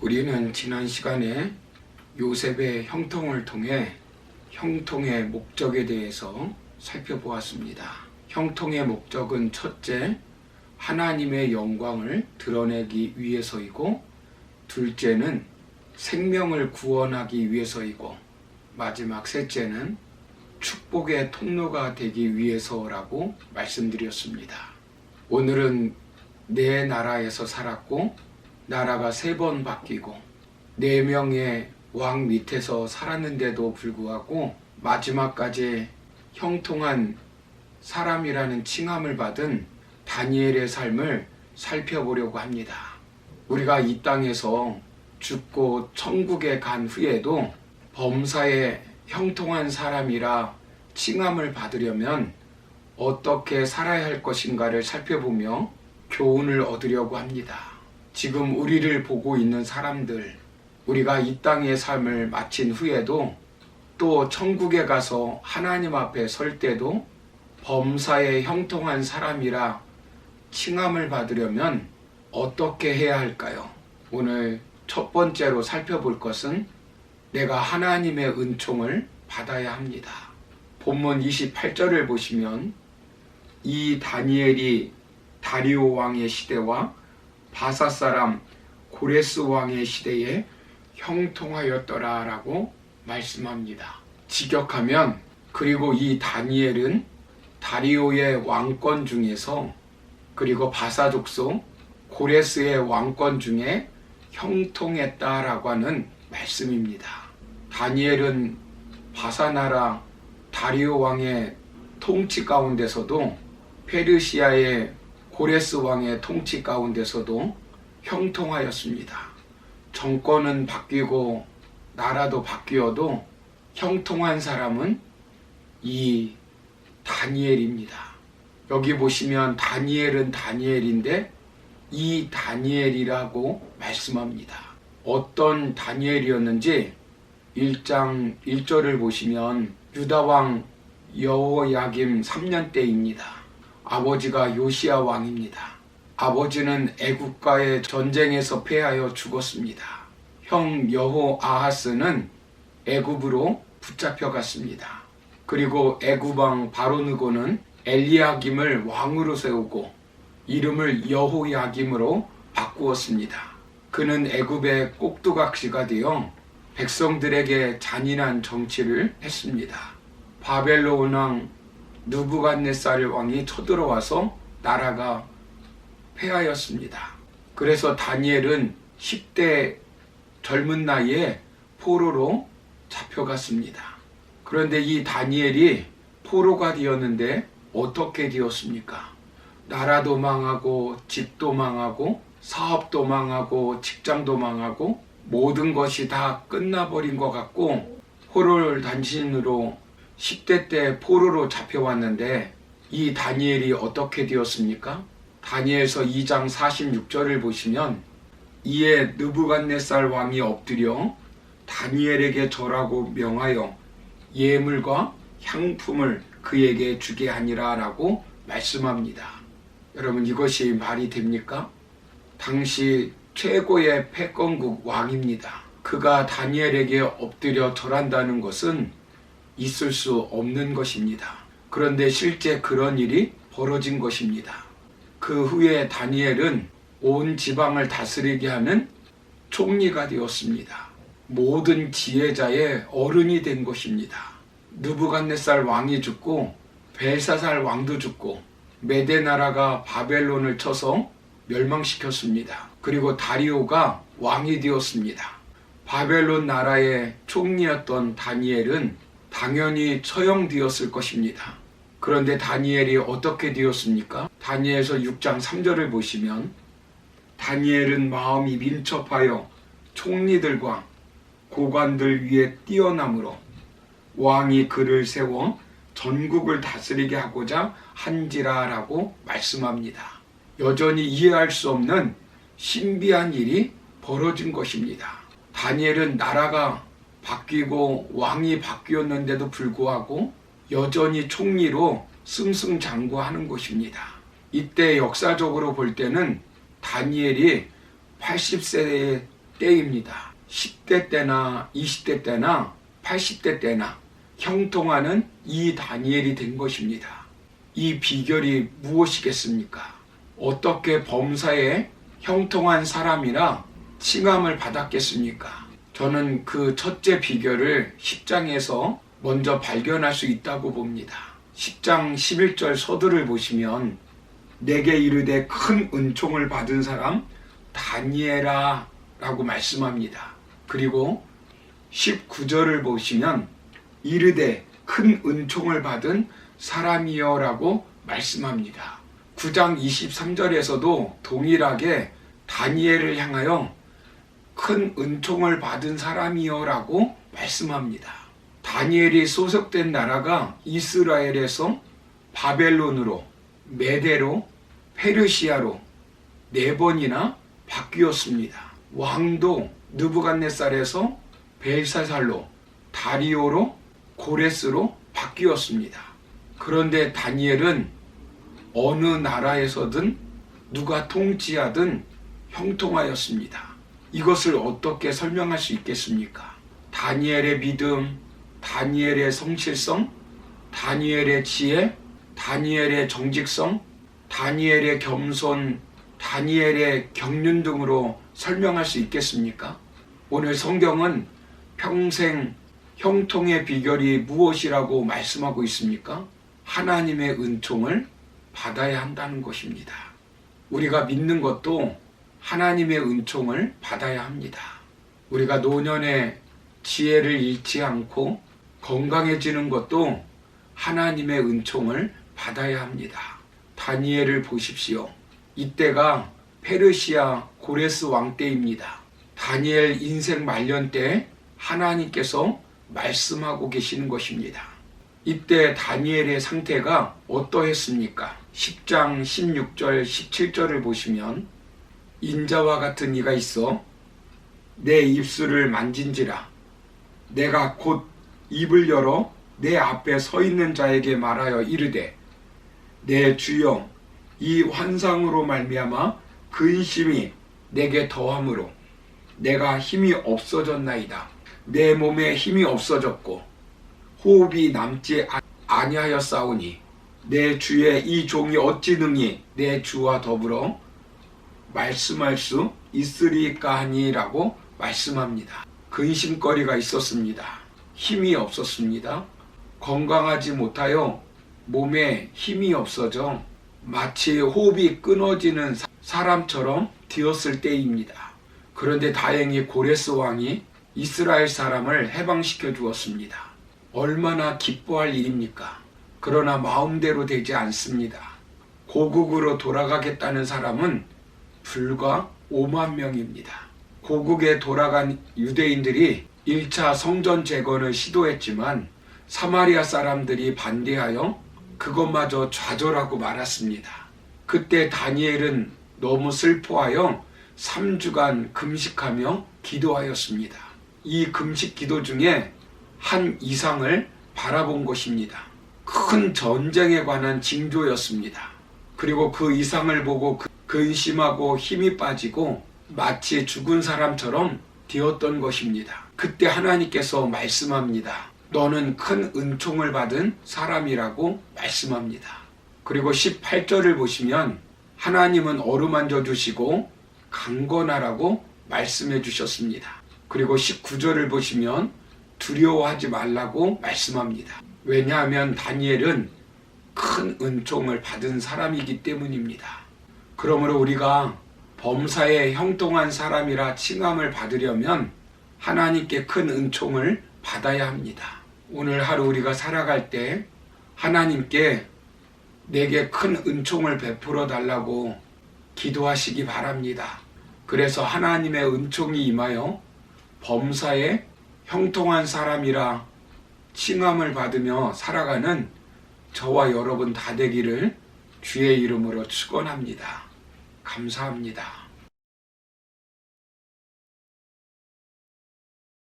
우리는 지난 시간에 요셉의 형통을 통해 형통의 목적에 대해서 살펴보았습니다. 형통의 목적은 첫째, 하나님의 영광을 드러내기 위해서이고, 둘째는 생명을 구원하기 위해서이고, 마지막 셋째는 축복의 통로가 되기 위해서라고 말씀드렸습니다. 오늘은 내 나라에서 살았고 나라가 3번 바뀌고 4명의 왕 밑에서 살았는데도 불구하고 마지막까지 형통한 사람이라는 칭함을 받은 다니엘의 삶을 살펴보려고 합니다. 우리가 이 땅에서 죽고 천국에 간 후에도 범사에 형통한 사람이라 칭함을 받으려면 어떻게 살아야 할 것인가를 살펴보며 교훈을 얻으려고 합니다. 지금 우리를 보고 있는 사람들, 우리가 이 땅의 삶을 마친 후에도 또 천국에 가서 하나님 앞에 설 때도 범사에 형통한 사람이라 칭함을 받으려면 어떻게 해야 할까요? 오늘 첫 번째로 살펴볼 것은 내가 하나님의 은총을 받아야 합니다. 본문 28절을 보시면 이 다니엘이 다리오 왕의 시대와 바사 사람 고레스 왕의 시대에 형통하였더라 라고 말씀합니다. 직역하면 그리고 이 다니엘은 다리오의 왕권 중에서 그리고 바사 족속 고레스의 왕권 중에 형통했다라고 하는 말씀입니다. 다니엘은 바사 나라 다리오 왕의 통치 가운데서도 페르시아의 고레스 왕의 통치 가운데서도 형통하였습니다. 정권은 바뀌고 나라도 바뀌어도 형통한 사람은 이 다니엘입니다. 여기 보시면 다니엘은 다니엘인데 이 다니엘이라고 말씀합니다. 어떤 다니엘이었는지 1장 1절을 보시면 유다왕 여호야김 3년 때입니다. 아버지가 요시야 왕입니다. 아버지는 애굽과의 전쟁에서 패하여 죽었습니다. 형 여호아하스는 애굽으로 붙잡혀갔습니다. 그리고 애굽 왕 바로느고는 엘리야김을 왕으로 세우고 이름을 여호야김으로 바꾸었습니다. 그는 애굽의 꼭두각시가 되어 백성들에게 잔인한 정치를 했습니다. 바벨론 왕 느부갓네살 왕이 쳐들어와서 나라가 패하였습니다. 그래서 다니엘은 10대 젊은 나이에 포로로 잡혀갔습니다. 그런데 이 다니엘이 포로가 되었는데 어떻게 되었습니까? 나라도 망하고 집도 망하고 사업도 망하고 직장도 망하고 모든 것이 다 끝나버린 것 같고 호롤단신으로 10대 때 포로로 잡혀왔는데 이 다니엘이 어떻게 되었습니까? 다니엘서 2장 46절을 보시면 이에 느부갓네살 왕이 엎드려 다니엘에게 절하고 명하여 예물과 향품을 그에게 주게 하니라 라고 말씀합니다. 여러분, 이것이 말이 됩니까? 당시 최고의 패권국 왕입니다. 그가 다니엘에게 엎드려 절한다는 것은 있을 수 없는 것입니다. 그런데 실제 그런 일이 벌어진 것입니다. 그 후에 다니엘은 온 지방을 다스리게 하는 총리가 되었습니다. 모든 지혜자의 어른이 된 것입니다. 느부갓네살 왕이 죽고 벨사살 왕도 죽고 메대 나라가 바벨론을 쳐서 멸망시켰습니다. 그리고 다리오가 왕이 되었습니다. 바벨론 나라의 총리였던 다니엘은 당연히 처형되었을 것입니다. 그런데 다니엘이 어떻게 되었습니까? 다니엘서 6장 3절을 보시면 다니엘은 마음이 민첩하여 총리들과 고관들 위에 뛰어남으로 왕이 그를 세워 전국을 다스리게 하고자 한지라 라고 말씀합니다. 여전히 이해할 수 없는 신비한 일이 벌어진 것입니다. 다니엘은 나라가 바뀌고 왕이 바뀌었는데도 불구하고 여전히 총리로 승승장구하는 것입니다. 이때 역사적으로 볼 때는 다니엘이 80세에 때입니다. 10대 때나 20대 때나 80대 때나 형통하는 이 다니엘이 된 것입니다. 이 비결이 무엇이겠습니까? 어떻게 범사에 형통한 사람이라 칭함을 받았겠습니까? 저는 그 첫째 비결을 10장에서 먼저 발견할 수 있다고 봅니다. 10장 11절 서두를 보시면 내게 이르되 큰 은총을 받은 사람 다니엘아 라고 말씀합니다. 그리고 19절을 보시면 이르되 큰 은총을 받은 사람이여 라고 말씀합니다. 9장 23절에서도 동일하게 다니엘을 향하여 큰 은총을 받은 사람이여 라고 말씀합니다. 다니엘이 소속된 나라가 이스라엘에서 바벨론으로, 메대로, 페르시아로 4번이나 바뀌었습니다. 왕도 느부갓네살에서 벨사살로, 다리오로, 고레스로 바뀌었습니다. 그런데 다니엘은 어느 나라에서든 누가 통치하든 형통하였습니다. 이것을 어떻게 설명할 수 있겠습니까? 다니엘의 믿음, 다니엘의 성실성, 다니엘의 지혜, 다니엘의 정직성, 다니엘의 겸손, 다니엘의 경륜 등으로 설명할 수 있겠습니까? 오늘 성경은 평생 형통의 비결이 무엇이라고 말씀하고 있습니까? 하나님의 은총을 받아야 한다는 것입니다. 우리가 믿는 것도 하나님의 은총을 받아야 합니다. 우리가 노년의 지혜를 잃지 않고 건강해지는 것도 하나님의 은총을 받아야 합니다. 다니엘을 보십시오. 이때가 페르시아 고레스 왕 때입니다. 다니엘 인생 말년 때 하나님께서 말씀하고 계시는 것입니다. 이때 다니엘의 상태가 어떠했습니까? 10장 16절 17절을 보시면 인자와 같은 이가 있어 내 입술을 만진지라 내가 곧 입을 열어 내 앞에 서 있는 자에게 말하여 이르되 내 주여 이 환상으로 말미암아 근심이 내게 더함으로 내가 힘이 없어졌나이다. 내 몸에 힘이 없어졌고 호흡이 남지 아니하였사오니 내 주의 이 종이 어찌 능히 내 주와 더불어 말씀할 수 있으리까 하니라고 말씀합니다. 근심거리가 있었습니다. 힘이 없었습니다. 건강하지 못하여 몸에 힘이 없어져 마치 호흡이 끊어지는 사람처럼 되었을 때입니다. 그런데 다행히 고레스 왕이 이스라엘 사람을 해방시켜 주었습니다. 얼마나 기뻐할 일입니까? 그러나 마음대로 되지 않습니다. 고국으로 돌아가겠다는 사람은 불과 5만 명입니다. 고국에 돌아간 유대인들이 1차 성전 재건을 시도했지만 사마리아 사람들이 반대하여 그것마저 좌절하고 말았습니다. 그때 다니엘은 너무 슬퍼하여 3주간 금식하며 기도하였습니다. 이 금식 기도 중에 한 이상을 바라본 것입니다. 큰 전쟁에 관한 징조였습니다. 그리고 그 이상을 보고 근심하고 힘이 빠지고 마치 죽은 사람처럼 되었던 것입니다. 그때 하나님께서 말씀합니다. 너는 큰 은총을 받은 사람이라고 말씀합니다. 그리고 18절을 보시면 하나님은 어루만져 주시고 강건하라고 말씀해 주셨습니다. 그리고 19절을 보시면 두려워하지 말라고 말씀합니다. 왜냐하면 다니엘은 큰 은총을 받은 사람이기 때문입니다. 그러므로 우리가 범사에 형통한 사람이라 칭함을 받으려면 하나님께 큰 은총을 받아야 합니다. 오늘 하루 우리가 살아갈 때 하나님께 내게 큰 은총을 베풀어 달라고 기도하시기 바랍니다. 그래서 하나님의 은총이 임하여 범사에 형통한 사람이라 칭함을 받으며 살아가는 저와 여러분 다 되기를 주의 이름으로 축원합니다. 감사합니다.